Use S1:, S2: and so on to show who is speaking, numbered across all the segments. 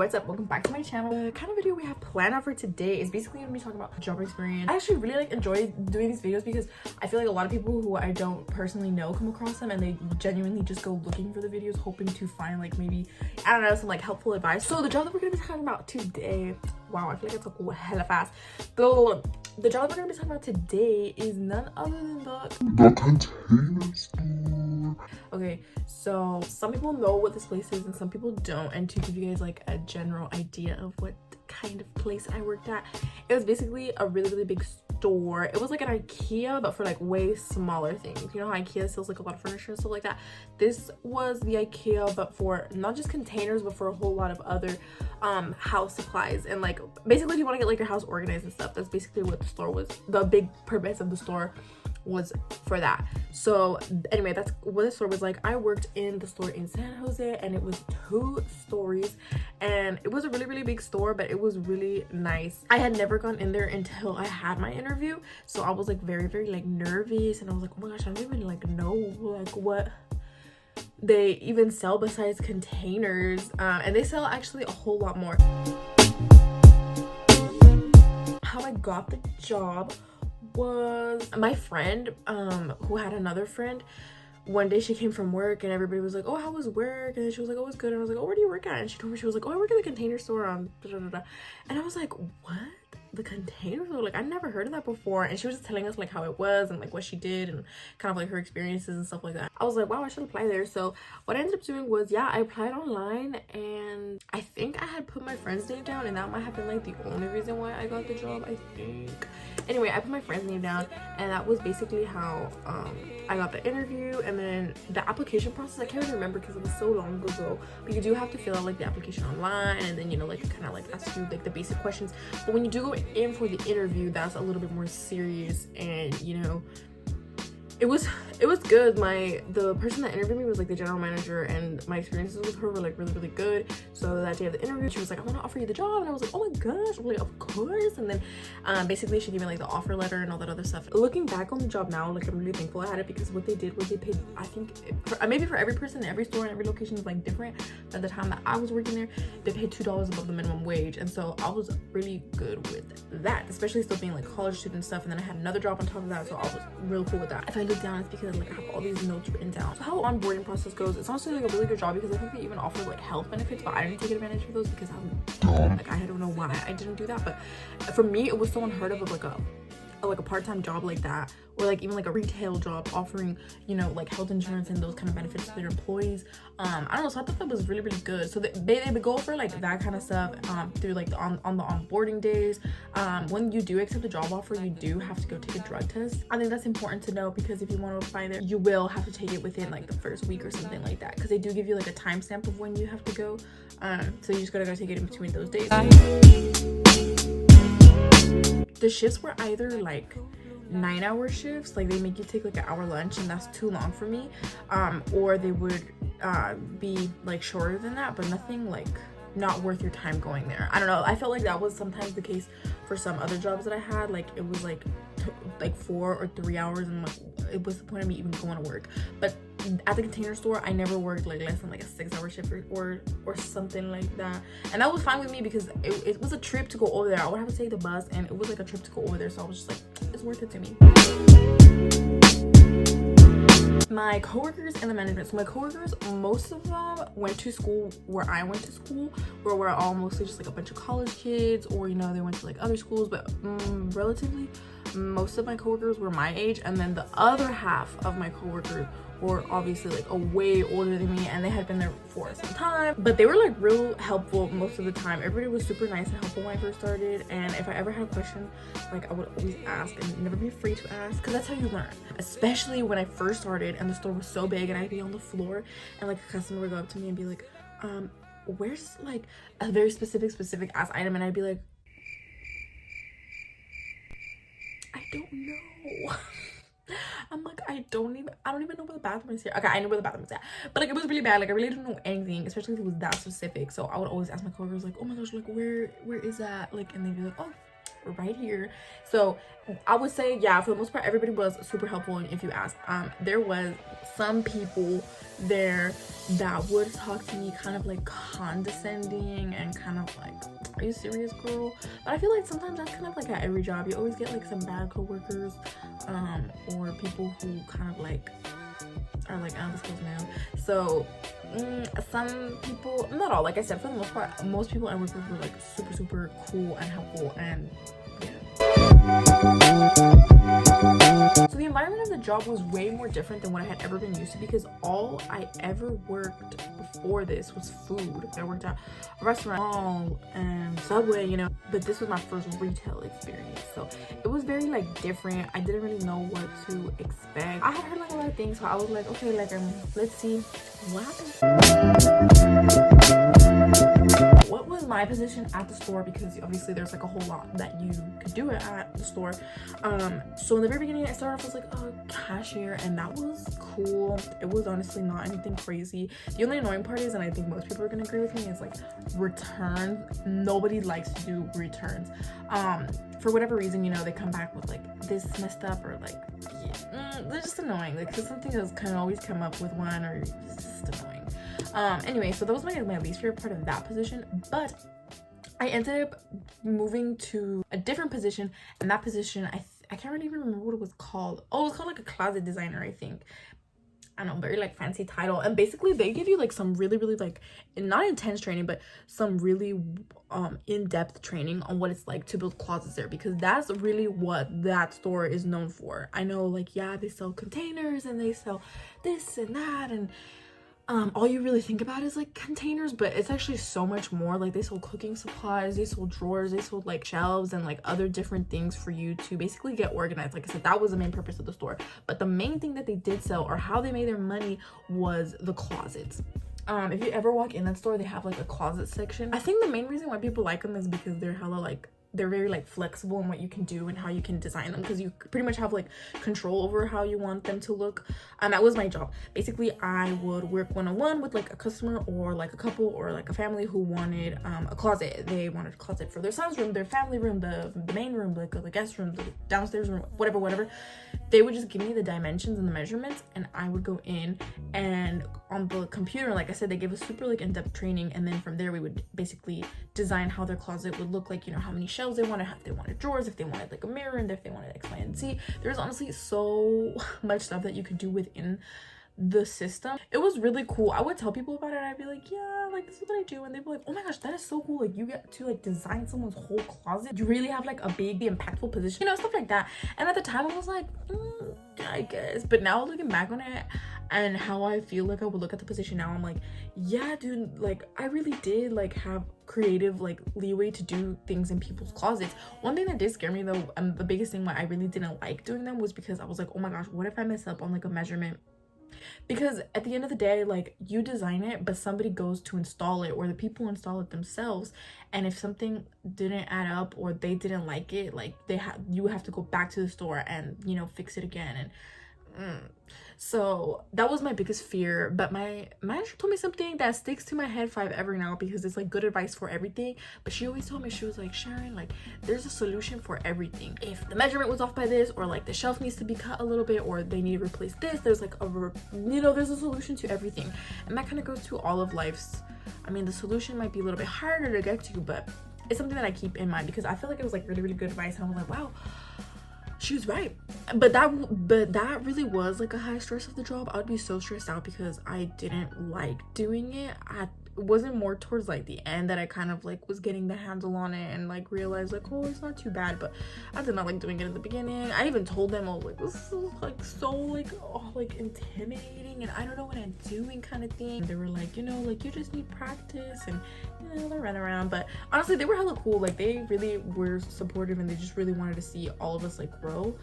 S1: what's up? Welcome back to my channel. The kind of video we have planned out for today is basically gonna be talking about job experience. I actually really enjoy doing these videos because I feel like a lot of people who I don't personally know come across them and they genuinely just go looking for the videos hoping to find like maybe, I don't know, some like helpful advice. So the job that we're gonna be talking about today, wow, I feel like I talk hella fast. The job that we're gonna be talking about today is none other than the container store. Okay, so some people know what this place is and some people don't, and to give you guys like a general idea of what kind of place I worked at, it was basically a really big store. It was like an IKEA but for like way smaller things. You know how IKEA sells like a lot of furniture and stuff like that? This was the IKEA but for not just containers but for a whole lot of other house supplies, and like basically if you want to get like your house organized and stuff, that's basically what the store was. The big purpose of the store was for that. So anyway, that's what the store was like. I worked in the store in San Jose and it was 2 stories and it was a really big store, but it was really nice. I had never gone in there until I had my interview, so I was like very like nervous, and I was like, oh my gosh, I don't even like know like what they even sell besides containers, and they sell actually a whole lot more. How I got the job was my friend who had another friend. One day she came from work and everybody was like, oh, how was work? And then she was like, oh, it's good. And I was like, oh, where do you work at? And she told me, she was like, oh, I work in the container store on da, da, da, da. And I was like, what? The container store? Like, I never heard of that before. And she was just telling us like how it was and like what she did and kind of like her experiences and stuff like that. I was like, wow, I should apply there. So what I ended up doing was, yeah, I applied online and I think I had put my friend's name down, and that might have been like the only reason why I got the job, I think. Anyway, I put my friend's name down and that was basically how I got the interview. And then the application process, I can't really remember because it was so long ago, but you do have to fill out like the application online, and then, you know, like kind of like ask you like the basic questions. But when you do go in for the interview, that's a little bit more serious, and you know, it was good. The person that interviewed me was like the general manager, and my experiences with her were like really good. So that day of the interview, she was like, I want to offer you the job, and I was like, oh my gosh, I'm like, of course. And then basically she gave me like the offer letter and all that other stuff. Looking back on the job now, like I'm really thankful I had it, because what they did was they paid, I think maybe for every person, every store and every location is like different, but at the time that I was working there, they paid $2 above the minimum wage, and so I was really good with that, especially still being like college student stuff. And then I had another job on top of that, so I was real cool with that. If I look down, it's because like I have all these notes written down. So how the onboarding process goes, it's honestly like a really good job, because I think they even offer like health benefits, but I didn't take advantage of those because I'm dumb. Like I don't know why I didn't do that, but for me it was so unheard of like a part-time job like that, or like even like a retail job offering, you know, like health insurance and those kind of benefits to their employees. I don't know, so I thought that was really good. So they go for like that kind of stuff through like on the onboarding days. When you do accept a job offer, you do have to go take a drug test. I think that's important to know, because if you want to apply there, you will have to take it within like the first week or something like that, because they do give you like a timestamp of when you have to go. So you just gotta go take it in between those days. The shifts were either like 9-hour shifts, like they make you take like an hour lunch, and that's too long for me, or they would be like shorter than that, but nothing like not worth your time going there. I don't know, I felt like that was sometimes the case for some other jobs that I had. Like it was like 4 or 3 hours, and like it was the point of me even going to work. But at the container store, I never worked like less than like a 6-hour shift or something like that, and that was fine with me because it was a trip to go over there. I would have to take the bus, and it was like a trip to go over there, so I was just like, it's worth it to me. My coworkers and the management. So my coworkers, most of them went to school where I went to school, where we're all mostly just like a bunch of college kids, or you know, they went to like other schools, but relatively most of my coworkers were my age, and then the other half of my coworkers were obviously like a way older than me, and they had been there for some time, but they were like real helpful most of the time. Everybody was super nice and helpful when I first started, and if I ever had a question, like I would always ask and never be afraid to ask, because that's how you learn. Especially when I first started and the store was so big and I'd be on the floor and like a customer would go up to me and be like, where's like a very specific ass item, and I'd be like, I don't know. I'm like, I don't even know where the bathroom is here. Okay, I know where the bathroom is at, but like it was really bad. Like I really didn't know anything, especially if it was that specific. So I would always ask my coworkers like, oh my gosh, like where is that? Like, and they'd be like, oh, right here. So I would say, yeah, for the most part, everybody was super helpful. And if you ask, there was some people there that would talk to me kind of like condescending and kind of like, are you serious, girl? But I feel like sometimes that's kind of like at every job. You always get like some bad coworkers, or people who kind of like are like, oh, this goes now. So some people, not all, like I said, for the most part, most people I work with were like super cool and helpful, and so the environment of the job was way more different than what I had ever been used to, because all I ever worked before this was food. I worked at a restaurant, mall, and Subway, you know, but this was my first retail experience, so it was very like different. I didn't really know what to expect. I had heard like a lot of things, so I was like, okay, like let's see what happens. What was my position at the store, because obviously there's like a whole lot that you could do it at the store. So in the very beginning I started off as like a cashier, and that was cool. It was honestly not anything crazy. The only annoying part is, and I think most people are gonna agree with me, is like returns. Nobody likes to do returns. For whatever reason, you know, they come back with like this messed up, or like they're just annoying, like, because something has kind of always come up with one, or it's just annoying. Anyway, so that was my least favorite part of that position, but I ended up moving to a different position, and that position, I can't really even remember what it was called. Oh, it was called like a closet designer, I think. I don't know, very like fancy title. And basically they give you like some really like, not intense training, but some really in-depth training on what it's like to build closets there, because that's really what that store is known for. I know, like, yeah, they sell containers and they sell this and that, and all you really think about is like containers, but it's actually so much more. Like, they sold cooking supplies, they sold drawers, they sold like shelves and like other different things for you to basically get organized. Like I said, that was the main purpose of the store, but the main thing that they did sell, or how they made their money, was the closets. If you ever walk in that store, they have like a closet section. I think the main reason why people like them is because they're hella like, they're very like flexible in what you can do and how you can design them, because you pretty much have like control over how you want them to look. That was my job. Basically, I would work one-on-one with like a customer, or like a couple, or like a family who wanted a closet. They wanted a closet for their son's room, their family room, the main room, like the guest room, the downstairs room, whatever. They would just give me the dimensions and the measurements, and I would go in, and on the computer, like I said, they gave us super like in-depth training, and then from there we would basically design how their closet would look like, you know, how many shelves they wanted, if they wanted drawers, if they wanted like a mirror, and if they wanted X, Y, and Z. There's honestly so much stuff that you could do within the system. It was really cool. I would tell people about it, and I'd be like, yeah, like, this is what I do, and they'd be like, oh my gosh, that is so cool. Like, you get to like design someone's whole closet. You really have like a big impactful position, you know, stuff like that. And at the time I was like, I guess. But now looking back on it and how I feel like I would look at the position now, I'm like, yeah, dude, like, I really did like have creative like leeway to do things in people's closets. One thing that did scare me though, and the biggest thing why I really didn't like doing them, was because I was like, oh my gosh, what if I mess up on like a measurement? Because at the end of the day, like, you design it, but somebody goes to install it, or the people install it themselves, and if something didn't add up, or they didn't like it, like, you have to go back to the store and, you know, fix it again. And so that was my biggest fear. But my manager told me something that sticks to my head forever now, because it's like good advice for everything. But she always told me, she was like, Sharon, like, there's a solution for everything. If the measurement was off by this, or like the shelf needs to be cut a little bit, or they need to replace this, there's like there's a solution to everything. And that kind of goes to all of life's. I mean, the solution might be a little bit harder to get to, but it's something that I keep in mind, because I feel like it was like really good advice, and I was like, wow, she was right. But that really was like a high stress of the job. I would be so stressed out because I didn't like doing it. It wasn't more towards like the end that I kind of like was getting the handle on it, and like realized like, oh, it's not too bad. But I did not like doing it in the beginning. I even told them, oh, like, this is like so like, oh, like intimidating, and I don't know what I'm doing kind of thing. They were like, you know, like, you just need practice, and you know, they ran around. But honestly, they were hella cool. Like, they really were supportive, and they just really wanted to see all of us like grow.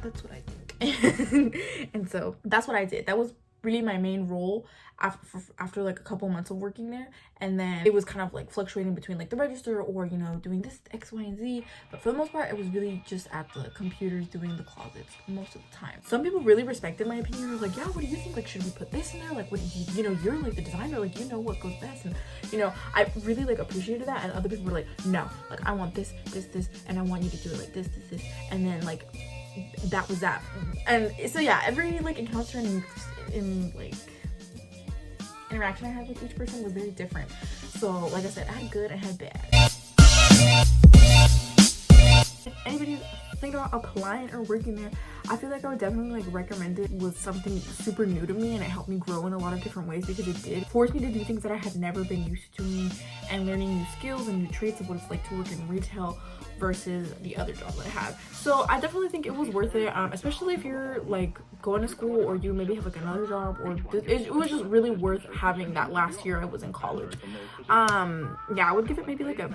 S1: That's what I think. And so that's what I did. That was really my main role after like a couple months of working there. And then it was kind of like fluctuating between like the register or, you know, doing this X, Y, and Z. But for the most part, it was really just at the computers doing the closets most of the time. Some people really respected my opinion. They were like, yeah, what do you think? Like, should we put this in there? Like, what do you know, you're like the designer, like, you know what goes best. And, you know, I really like appreciated that. And other people were like, no, like, I want this, and I want you to do it like this. And then like, that was that. And so yeah, every like encounter in like interaction I had with each person was very different. So like I said, I had good and had bad. If anybody's thinking about applying or working there, I feel like I would definitely like recommend it. It was something super new to me and it helped me grow in a lot of different ways because it did force me to do things that I had never been used to doing and learning new skills and new traits of what it's like to work in retail versus the other job that I had. So I definitely think it was worth it, especially if you're like going to school or you maybe have like another job, or it was just really worth having that last year I was in college. Yeah, I would give it maybe like a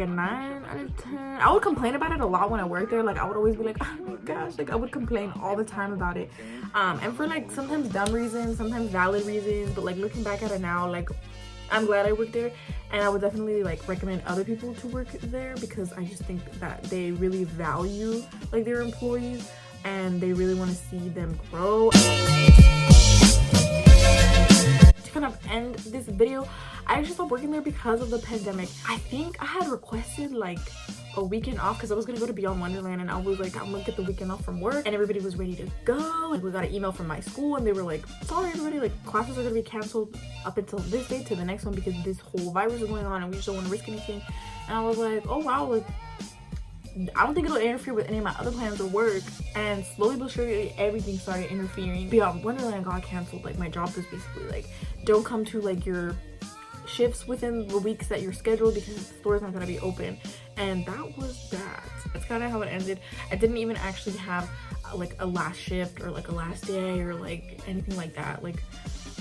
S1: 9 out of 10. I would complain about it a lot when I worked there. Like I would always be like, oh my gosh, like I would complain all the time about it, and for like sometimes dumb reasons, sometimes valid reasons, but like looking back at it now, like I'm glad I worked there, and I would definitely like recommend other people to work there because I just think that they really value like their employees and they really want to see them grow. To kind of end this video, I actually stopped working there because of the pandemic. I think I had requested like a weekend off because I was gonna go to Beyond Wonderland, and I was like, I'm gonna get the weekend off from work, and everybody was ready to go, and we got an email from my school and they were like, sorry everybody, like classes are gonna be canceled up until this date to the next one because this whole virus is going on and we just don't want to risk anything. And I was like, oh wow, like I don't think it'll interfere with any of my other plans or work. And slowly but surely everything started interfering. Beyond Wonderland got canceled. Like my job was basically like, don't come to like your shifts within the weeks that you're scheduled because the store's not going to be open. And that was that. That's kind of how it ended. I didn't even actually have like a last shift or like a last day or like anything like that. Like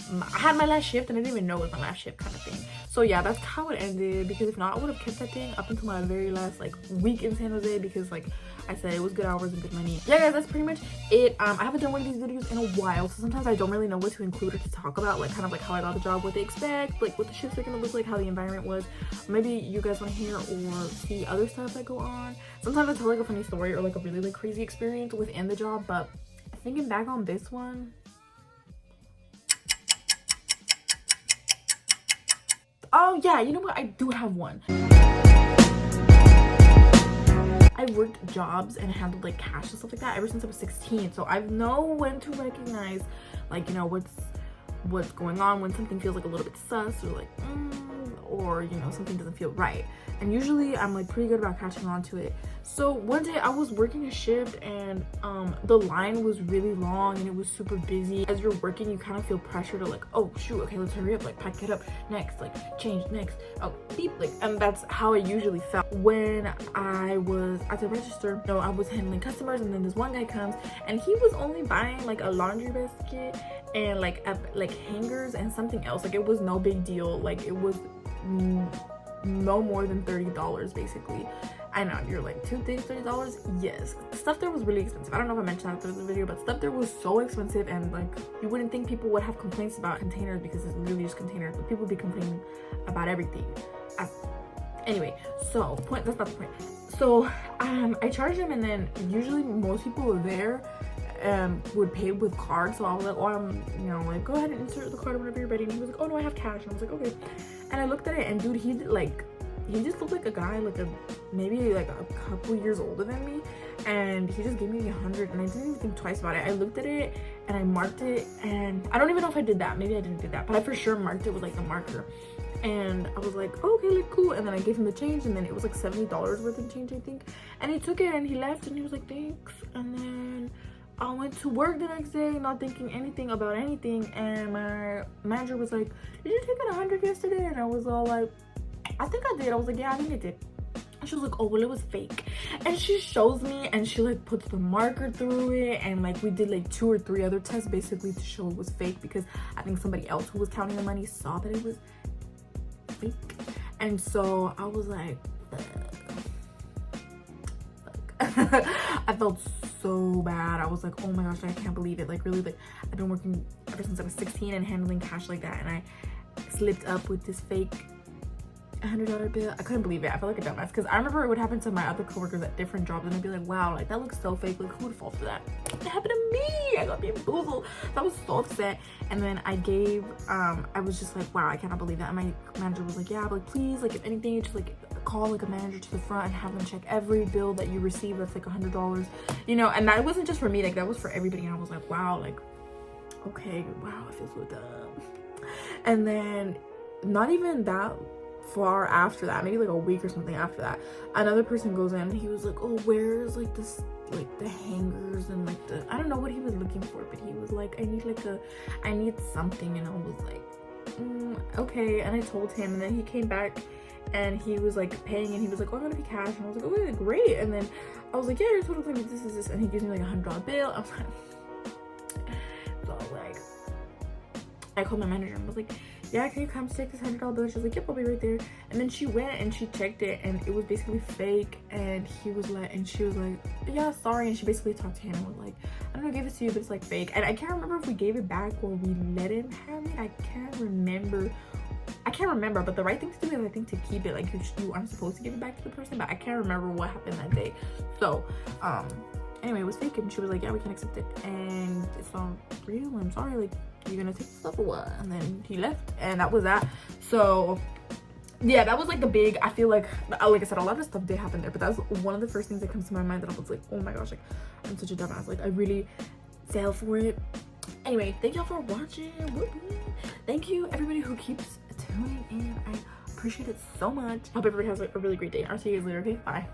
S1: I had my last shift and I didn't even know it was my last shift kind of thing. So yeah, that's how it ended, because if not, I would have kept that thing up until my very last like week in San Jose, because like I said, it was good hours and good money. Yeah guys, that's pretty much it. I haven't done one of these videos in a while, so sometimes I don't really know what to include or to talk about, like kind of like how I got the job, what they expect, like what the shifts are gonna look like, how the environment was. Maybe you guys want to hear or see other stuff that go on. Sometimes I tell like a funny story or like a really like crazy experience within the job, but thinking back on this one, oh yeah, you know what, I do have one. I worked jobs and handled like cash and stuff like that ever since I was 16, so I know when to recognize like, you know, what's going on when something feels like a little bit sus or like or you know, something doesn't feel right. And usually I'm like pretty good about catching on to it. So one day I was working a shift and the line was really long and it was super busy. As you're working, you kind of feel pressure to like, oh shoot, okay, let's hurry up, like pack it up, next, like change, next, oh beep, like, and that's how I usually felt when I was at the register. You know, I was handling customers, and then this one guy comes and he was only buying like a laundry basket and like hangers and something else. Like it was no big deal, like it was no more than $30 basically. I know you're like, 2 things $30? Yes, stuff there was really expensive. I don't know if I mentioned that through the video, but stuff there was so expensive, and like you wouldn't think people would have complaints about containers because it's really just containers, but people would be complaining about everything. Anyway, so that's not the point. So I charged him, and then usually most people there would pay with cards. So I was like, oh, you know, like go ahead and insert the card whenever you're ready. And he was like, oh no, I have cash. And I was like, okay. And I looked at it, and dude, he just looked like a guy, like maybe like a couple years older than me, and he just gave me 100, and I didn't even think twice about it. I looked at it and I marked it, and I don't even know if I did that. Maybe I didn't do that, but I for sure marked it with like the marker. And I was like, oh, okay, like cool. And then I gave him the change, and then it was like $70 worth of change, I think. And he took it and he left, and he was like, thanks. And then I went to work the next day not thinking anything about anything, and my manager was like, did you take it 100 yesterday? And I was all like, I think I did. I was like, yeah, I think I did. And she was like, oh well, it was fake. And she shows me, and she like puts the marker through it, and like we did like 2 or 3 other tests basically to show it was fake, because I think somebody else who was counting the money saw that it was fake. And so I was like, fuck. I felt so bad. I was like, oh my gosh, I can't believe it. Like really, like I've been working ever since I was 16 and handling cash like that, and I slipped up with this fake $100 bill. I couldn't believe it. I felt like a dumbass because I remember it would happen to my other coworkers at different jobs, and I'd be like, wow, like that looks so fake. Like, who would fall for that? It happened to me. I got bamboozled. I was so upset. And then I gave I was just like, wow, I cannot believe that. And my manager was like, yeah, but like, please, like if anything, you just like call like a manager to the front and have them check every bill that you receive that's like $100, you know. And that wasn't just for me, like that was for everybody. And I was like, wow, like okay, wow, I feel so dumb. And then not even that far after that, maybe like a week or something after that, another person goes in and he was like, oh, where's like this, like the hangers and like the, I don't know what he was looking for, but he was like, I need something. And I was like, okay. And I told him, and then he came back and he was like paying, and he was like, oh, I'm gonna be cash. And I was like, oh, great. And then I was like, yeah, your total claim is this, and he gives me like $100 bill. I was like, so I was like, I called my manager and was like, yeah, can you come take this $100 bill? She was like, yep, I'll be right there. And then she went and she checked it, and it was basically fake. And he was like, and she was like, yeah, sorry. And she basically talked to him and was like, I don't know, I gave this to you, but it's like fake. And I can't remember if we gave it back or we let him have it. I can't remember, but the right thing to do is, I think, to keep it. Like, you aren't supposed to give it back to the person, but I can't remember what happened that day. So anyway, it was fake, and she was like, yeah, we can accept it, and it's not real. I'm sorry, like, you're gonna take the stuff or what? And then he left, and that was that. So yeah, that was like the big, I feel like I said, a lot of stuff did happen there, but that was one of the first things that comes to my mind, that I was like, oh my gosh, like I'm such a dumbass, like I really fell for it. Anyway, thank y'all for watching. Thank you everybody who keeps tuning in. I appreciate it so much. Hope everybody has like a really great day. I'll see you guys later. Okay, bye.